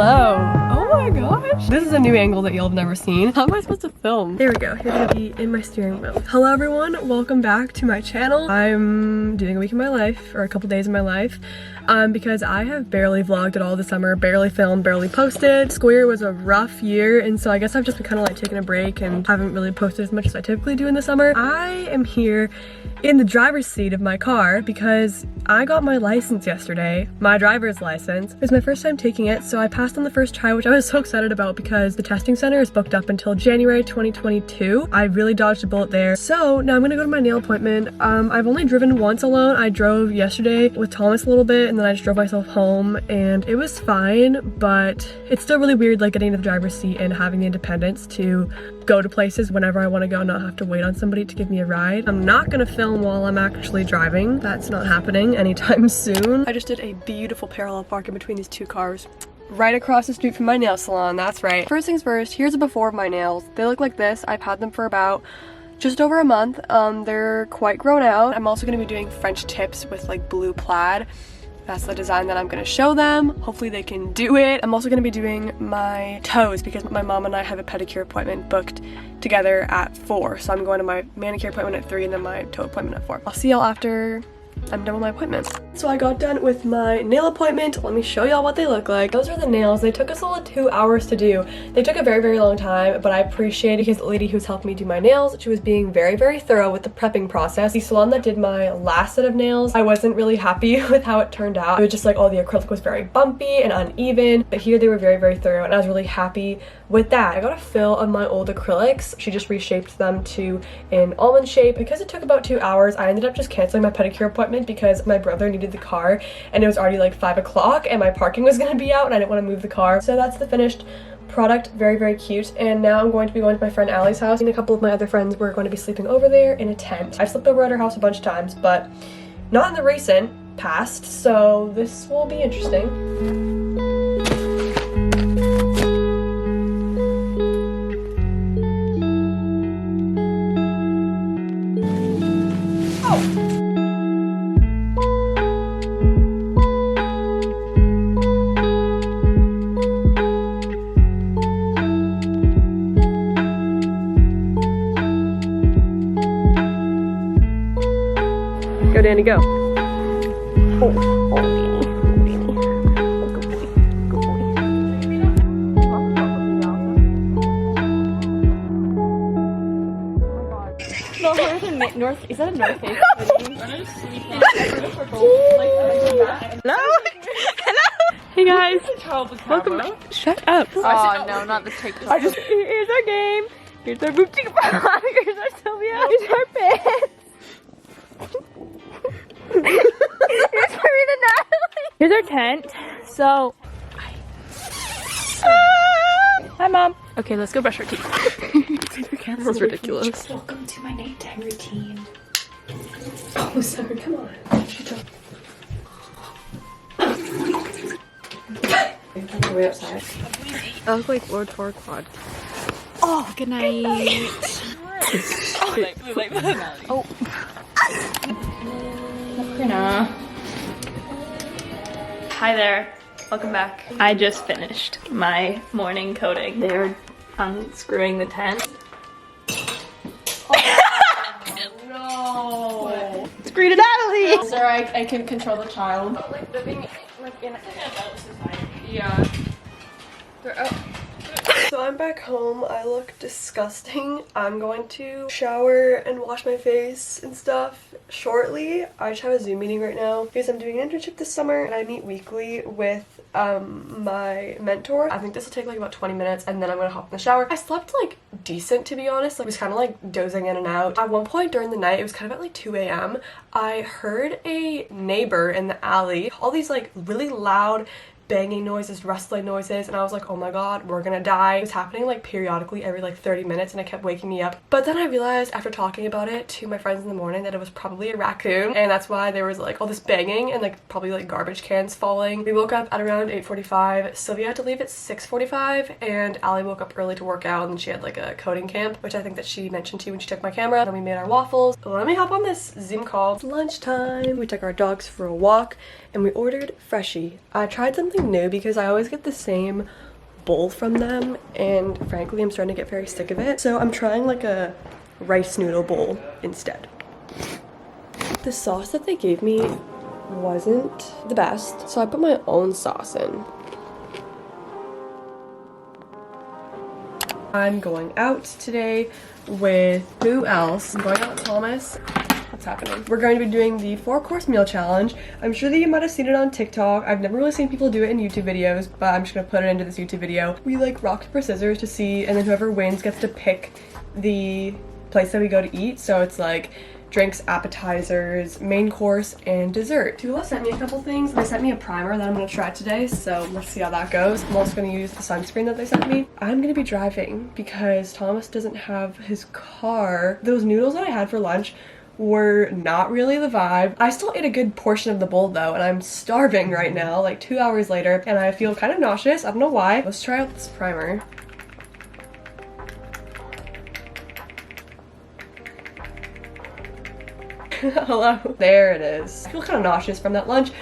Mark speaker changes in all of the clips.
Speaker 1: Hello. Oh my gosh. This is a new angle that y'all have never seen. How am I supposed to film? There we go. You're gonna be in my steering wheel. Hello everyone. Welcome back to my channel. I'm doing a week in my life, or a couple days in my life. Because I have barely vlogged at all this summer, barely filmed, barely posted. School year was a rough year, and so I guess I've just been kind of like taking a break and haven't really posted as much as I typically do in the summer. I am here in the driver's seat of my car because I got my license yesterday, my driver's license. It was my first time taking it, so I passed on the first try, which I was so excited about because the testing center is booked up until January 2022. I really dodged a bullet there. So now I'm gonna go to my nail appointment. I've only driven once alone. I drove yesterday with Thomas a little bit, and then I just drove myself home, and it was fine, but it's still really weird like getting into the driver's seat and having the independence to go to places whenever I want to go and not have to wait on somebody to give me a ride. I'm not gonna film while I'm actually driving. That's not happening anytime soon. I just did a beautiful parallel park in between these two cars right across the street from my nail salon. That's right. First things first, here's a before of my nails. They look like this. I've had them for about just over a month. They're quite grown out. I'm also gonna be doing French tips with like blue plaid. That's the design that I'm gonna show them. Hopefully they can do it. I'm also gonna be doing my toes because my mom and I have a pedicure appointment booked together at 4. So I'm going to my manicure appointment at 3 and then my toe appointment at 4. I'll see y'all after I'm done with my appointment. So I got done with my nail appointment. Let me show y'all what they look like. Those are the nails. They took us all 2 hours to do. They took a very, very long time, but I appreciate it because the lady who's helped me do my nails, she was being very, very thorough with the prepping process. The salon that did my last set of nails, I wasn't really happy with how it turned out. It was just like all the acrylic was very bumpy and uneven, but here they were very, very thorough, and I was really happy with that. I got a fill of my old acrylics. She just reshaped them to an almond shape. Because it took about 2 hours, I ended up just canceling my pedicure appointment because my brother needed the car and it was already like 5 o'clock and my parking was gonna be out and I didn't want to move the car. So that's the finished product. Very, very cute. And now I'm going to be going to my friend Allie's house, and a couple of my other friends were going to be sleeping over there in a tent. I've slept over at her house a bunch of times, but not in the recent past, so this will be interesting. Go, Danny, go. Oh, Danny. Good boy. Good boy.
Speaker 2: North, is that a North Face?
Speaker 1: Hello? Hello? Hey guys. Welcome back. Shut up.
Speaker 2: Oh no, not the TikTok.
Speaker 1: Here's our game. Here's our boop chicka. Here's our Sylvia. Here's our pants. Here's Marina Natalie. Here's our tent. So, hi mom. Okay, let's go brush our teeth. That was ridiculous.
Speaker 2: Welcome to my nighttime routine.
Speaker 1: Oh, sorry. Come on. Way outside. I look like Lord Farquaad.
Speaker 2: Oh, good night.
Speaker 1: Oh.
Speaker 2: Hi there. Welcome back. I just finished my morning coating. They're unscrewing the tent.
Speaker 1: No.
Speaker 2: Screw to Natalie!
Speaker 1: Sir, I can control the child. Like living like in yeah. They're out. So I'm back home. I look disgusting. I'm going to shower and wash my face and stuff shortly. I just have a Zoom meeting right now because I'm doing an internship this summer and I meet weekly with my mentor. I think this will take like about 20 minutes and then I'm gonna hop in the shower. I slept like decent, to be honest. I was kind of like dozing in and out. At one point during the night, it was kind of at like 2 a.m. I heard a neighbor in the alley, all these like really loud banging noises, rustling noises, and I was like, oh my god, we're gonna die. It was happening like periodically every like 30 minutes and it kept waking me up. But then I realized after talking about it to my friends in the morning that it was probably a raccoon, and that's why there was like all this banging and like probably like garbage cans falling. We woke up at around 8:45. Sylvia had to leave at 6:45 and Allie woke up early to work out, and she had like a coding camp, which I think that she mentioned to you when she took my camera. Then we made our waffles. Let me hop on this Zoom call. It's lunchtime. We took our dogs for a walk and we ordered Freshie. I tried something new because I always get the same bowl from them, and frankly I'm starting to get very sick of it. So I'm trying like a rice noodle bowl instead. The sauce that they gave me wasn't the best, so I put my own sauce in. I'm going out today with who else? I'm going out with Thomas. What's happening? We're going to be doing the 4-course meal challenge. I'm sure that you might have seen it on TikTok. I've never really seen people do it in YouTube videos, but I'm just gonna put it into this YouTube video. We like rock, paper, scissors to see, and then whoever wins gets to pick the place that we go to eat. So it's like drinks, appetizers, main course, and dessert. Tula sent me a couple things. They sent me a primer that I'm gonna try today, so let's see how that goes. I'm also gonna use the sunscreen that they sent me. I'm gonna be driving because Thomas doesn't have his car. Those noodles that I had for lunch were not really the vibe. I still ate a good portion of the bowl though, and I'm starving right now, like 2 hours later, and I feel kind of nauseous. I don't know why. Let's try out this primer. Hello. There it is. I feel kind of nauseous from that lunch.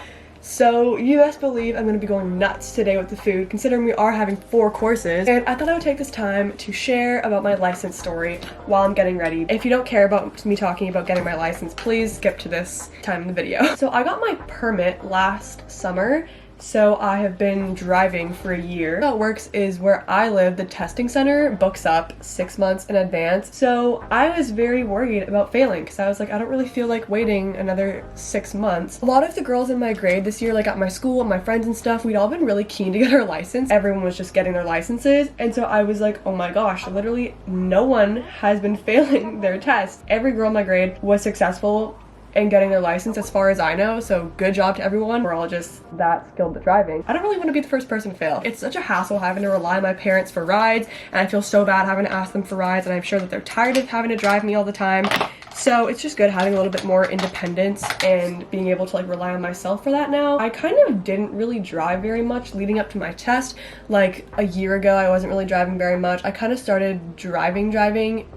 Speaker 1: So you best believe I'm gonna be going nuts today with the food, considering we are having 4 courses. And I thought I would take this time to share about my license story while I'm getting ready. If you don't care about me talking about getting my license, please skip to this time in the video. So I got my permit last summer. So I have been driving for a year. How it works is where I live, the testing center books up 6 months in advance. So I was very worried about failing because I was like, I don't really feel like waiting another 6 months. A lot of the girls in my grade this year, like at my school and my friends and stuff, we'd all been really keen to get our license. Everyone was just getting their licenses. And so I was like, oh my gosh, literally no one has been failing their test. Every girl in my grade was successful and getting their license as far as I know, so good job to everyone. We're all just that skilled at driving. I don't really want to be the first person to fail. It's such a hassle having to rely on my parents for rides, and I feel so bad having to ask them for rides, and I'm sure that they're tired of having to drive me all the time. So it's just good having a little bit more independence and being able to like rely on myself for that now. I kind of didn't really drive very much leading up to my test. Like a year ago, I wasn't really driving very much. I kind of started driving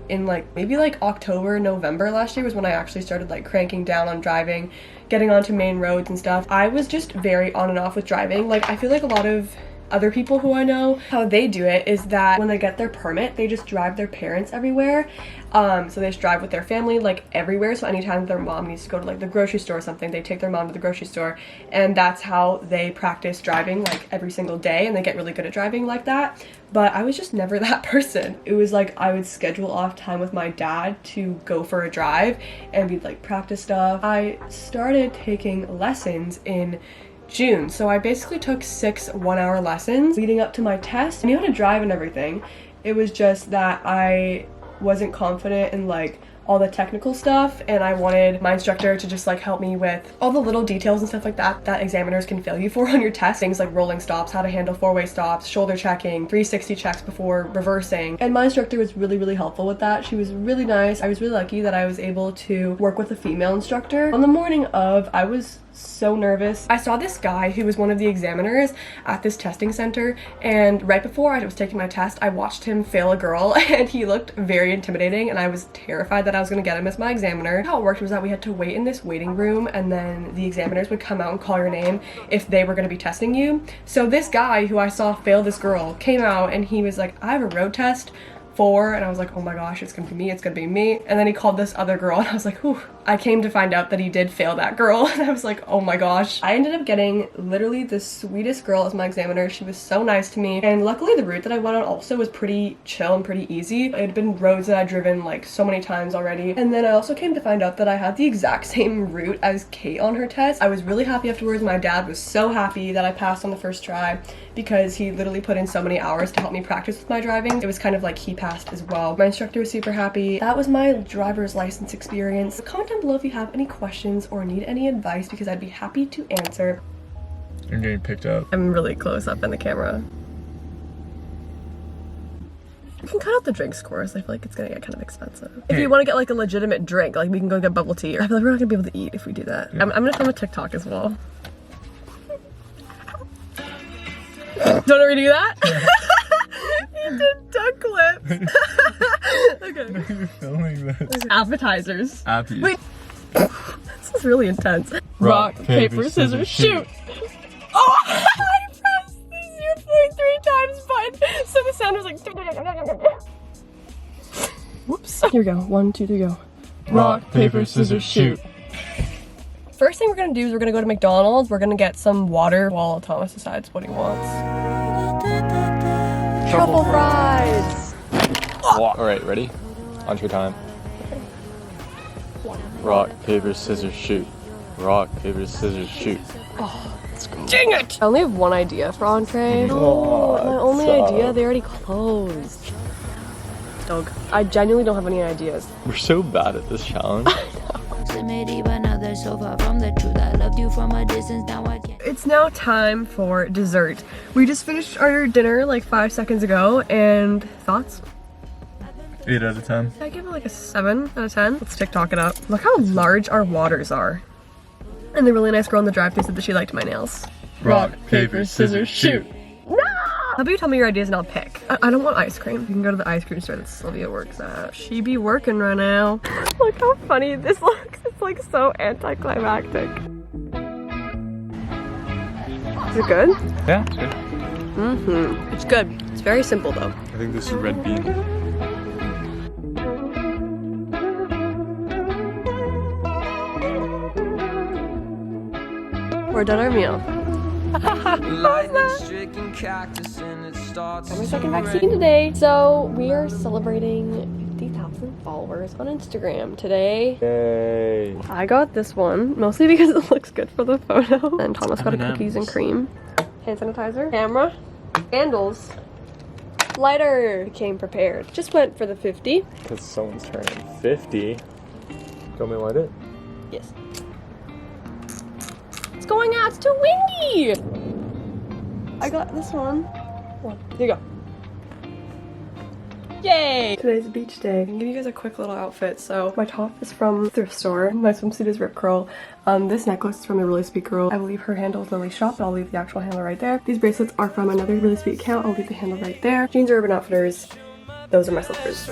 Speaker 1: in like maybe like October, November last year was when I actually started like cranking down on driving, getting onto main roads and stuff. I was just very on and off with driving. Like I feel like a lot of other people who I know, how they do it is that when they get their permit, they just drive their parents everywhere. So they just drive with their family like everywhere. So anytime their mom needs to go to like the grocery store or something, they take their mom to the grocery store, and that's how they practice driving like every single day, and they get really good at driving like that. But I was just never that person. It was like I would schedule off time with my dad to go for a drive, and we'd like practice stuff. I started taking lessons in June. So I basically took 6 one-hour lessons leading up to my test. I knew how to drive and everything. It was just that I wasn't confident in like all the technical stuff, and I wanted my instructor to just like help me with all the little details and stuff like that that examiners can fail you for on your test. Things like rolling stops, how to handle 4-way stops, shoulder checking, 360 checks before reversing. And my instructor was really helpful with that. She was really nice. I was really lucky that I was able to work with a female instructor. On the morning of, I was so nervous. I saw this guy who was one of the examiners at this testing center, and right before I was taking my test, I watched him fail a girl, and he looked very intimidating, and I was terrified that I was gonna get him as my examiner. How it worked was that we had to wait in this waiting room, and then the examiners would come out and call your name if they were gonna be testing you. So this guy who I saw fail this girl came out, and he was like, I have a road test 4, and I was like, oh my gosh, it's gonna be me, it's gonna be me. And then he called this other girl, and I was like, whew. I came to find out that he did fail that girl, and I was like, oh my gosh. I ended up getting literally the sweetest girl as my examiner. She was so nice to me, and luckily the route that I went on also was pretty chill and pretty easy. It had been roads that I'd driven like so many times already. And then I also came to find out that I had the exact same route as Kate on her test. I was really happy afterwards. My dad was so happy that I passed on the first try because he literally put in so many hours to help me practice with my driving. It was kind of like he passed as well. My instructor was super happy. That was my driver's license experience. Comment down below if you have any questions or need any advice, because I'd be happy to answer.
Speaker 3: You're getting picked up.
Speaker 1: I'm really close up in the camera. You can cut out the drinks course. I feel like it's gonna get kind of expensive. If you want to get like a legitimate drink, like we can go get bubble tea. I feel like we're not gonna be able to eat if we do that. I'm gonna film a TikTok as well. Don't already do that? He did duck lips. Okay.
Speaker 3: You're filming this.
Speaker 1: Appetizers.
Speaker 3: Appy.
Speaker 1: Wait. was really intense.
Speaker 3: Rock, paper, scissors, shoot.
Speaker 1: Oh, I pressed the 0.3 times button, so the sound was like. Whoops. Here we go. 1, 2, 3, go.
Speaker 3: Rock, paper, scissors, shoot.
Speaker 1: First thing we're gonna do is we're gonna go to McDonald's. We're gonna get some water while Thomas decides what he wants. Truffle fries.
Speaker 3: Alright, ready? Entree time. Rock, paper, scissors, shoot. Rock, paper, scissors, shoot. Let's go.
Speaker 1: Dang it! I only have one idea for entree. No, my only idea, they already closed. Dog. I genuinely don't have any ideas.
Speaker 3: We're so bad at this challenge.
Speaker 1: It's now time for dessert. We just finished our dinner like 5 seconds ago, and thoughts?
Speaker 3: 8 out of 10.
Speaker 1: I give it like a 7 out of 10. Let's TikTok it up. Look how large our waters are. And the really nice girl in the drive-thru said that she liked my nails.
Speaker 3: Rock, paper, scissors, shoot.
Speaker 1: No! How about you tell me your ideas and I'll pick? I don't want ice cream. You can go to the ice cream store that Sylvia works at. She be working right now. Look how funny this looks. It's like so anticlimactic. Is it good?
Speaker 3: Yeah, it's good.
Speaker 1: Mm-hmm. It's good. It's very simple though.
Speaker 3: I think this is red bean.
Speaker 1: We're done our meal.
Speaker 4: I'm
Speaker 1: my second vaccine today. So we are celebrating 50,000 followers on Instagram today.
Speaker 3: Yay.
Speaker 1: I got this one mostly because it looks good for the photo. And Thomas got a
Speaker 3: M&Ms.
Speaker 1: cookies and cream. Hand sanitizer, camera, candles, lighter. Became prepared. Just went for the 50.
Speaker 3: Because someone's turning 50. Got me light it?
Speaker 1: Yes. It's going out. It's too windy. I got this one. Here you go. Yay! Today's beach day. I'm gonna give you guys a quick little outfit. So my top is from thrift store. My swimsuit is Rip Curl. This necklace is from the Really Sweet Girl. I believe her handle is Lily Shop, but I'll leave the actual handle right there. These bracelets are from another Really Sweet account. I'll leave the handle right there. Jeans are Urban Outfitters. Those are my slippers.